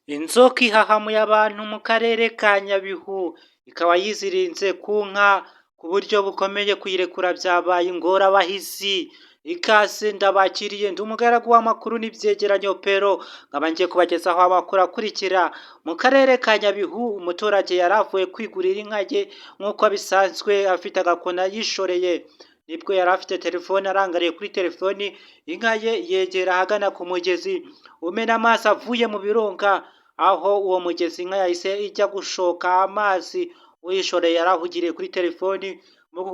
Inzoka ihahamuye abantu mu karere ka Nyabihu, ikaba yizirinze ku nka ku buryo bukomeye, kuyirekura byabaye ingorabahizi. Ikaze ndabakiriye, ndi umugaragu w'amakuru n'ibyegeranyo pero nkaba ngiye kubagezaho amakuru akurikira. Mu karere ka Nyabihu, umuturage yari avuye kwigurira inka ye nk'uko bisanzwe, afite agakona yishoreye, nibwo yari afite telefone, arangariye kuri telefoni, inka ye yegera ahagana ku mugezi umena amazi avuye mu birunga, aho uwo mugezi inka yahise ijya gushoka amazi. Uyishoreye yarahugiriye kuri telefoni,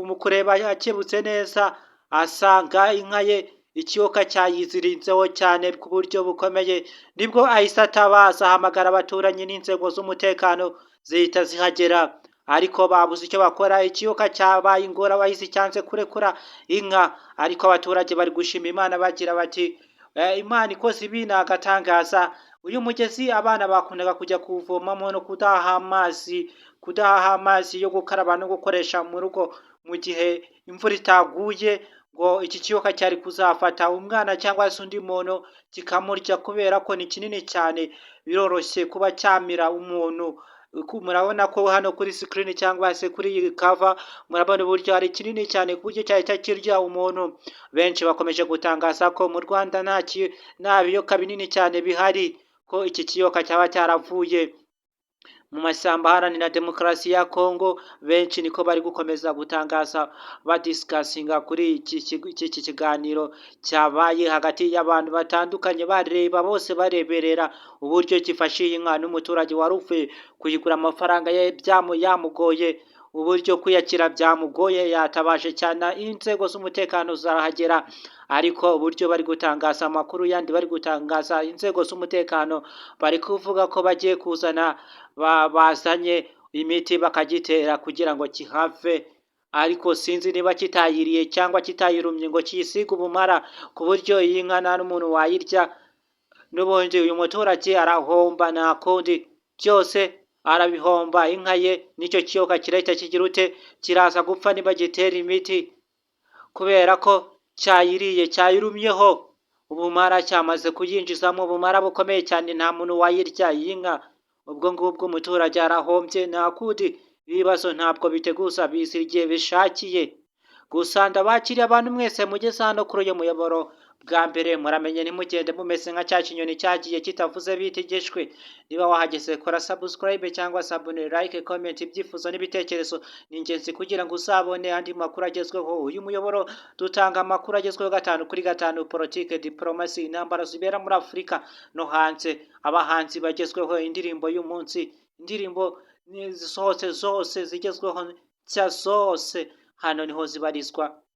mu kureba yakebutse neza, asanga inka ye ikiyoka cyayiziritseho cyane ku buryo bukomeye, nibwo ahise atabaza, ahamagara abaturanyi n'inzego z'umutekano zihita zihagera, ariko babuze icyo bakora. Ikiyoka cyabaye ingorabahizi, cyanze kurekura inka, ariko abaturage bari gushima Imana bagira bati Imana ikoze ibi ni agatangaza. Uyu mugezi abana bakundaga kujya kuvomamo no kudaha amazi yo gukaraba no gukoresha mu rugo mu gihe imvura itaguye, ngo iki kiyoka cyari kuzafata umwana cyangwa se undi muntu kikamurya, kubera ko ni kinini cyane, biroroshye kuba cyamira umuntu. Murabona ko hano kuri screen cyangwa se kuri iyi cover, murabona uburyo ari kinini cyane ku buryo cyahita kirya umuntu. Benshi bakomeje gutangaza ko mu Rwanda nta biyoka binini cyane bihari, ko iki kiyoka cyaba cyaravuye mu mashyamba aharanira demokarasi ya Kongo. Benshi niko bari gukomeza gutangaza, badisikasinga kuri iki kiganiro cyabaye hagati y'abantu batandukanye, bareba bose bareberera uburyo gifashe inka, n'umuturage wari uvuye kuyigura amafaranga ye yamugoye, uburyo kwiyakira byamugoye, yatabaje cyane, inzego z'umutekano zarahagera. Ariko uburyo bari gutangaza amakuru yandi, bari gutangaza inzego z'umutekano bari kuvuga ko bagiye kuzana, bazanye imiti bakagitera kugira ngo kihave, ariko sinzi niba kitayiriye cyangwa kitayirumye ngo kiyisige ubumara, ku buryo iyi nka nta n'umuntu wayirya. N'ubundi uyu muturage arahomba, nta kundi, byose arabihomba. Inka ye nicyo kiyoka kirahita kigira ute, kiraza gupfa niba gitera imiti, kubera ko cyayiriye, cyayirumyeho ubumara, cyamaze kuyinjizamo ubumara bukomeye cyane, nta muntu wayirya iyi nka. Ubwo ngubwo umuturage arahombye, nta kundi, ibibazo ntabwo biteguza, biza igihe bishakiye. Gusa ndabakiriye abantu mwese mugeze hano kuri uyu muyoboro bwa mbere, muramenye ntimugende mumeze nka cya kinyoni cyagiye kitavuze bitegeshwe. Niba wahageze, kora subscribe cyangwa se abone, like, comment. Ibyifuzo n'ibitekerezo ni ingenzi kugira ngo uzabone andi makuru agezweho. Uyu muyoboro dutanga amakuru agezweho 5 kuri 5, politike, diplomasi, intambara zibera muri Afurika no hanze, abahanzi bagezweho, indirimbo y'umunsi, indirimbo zisohotse zose zigezweho nshya zose, hano niho zibarizwa.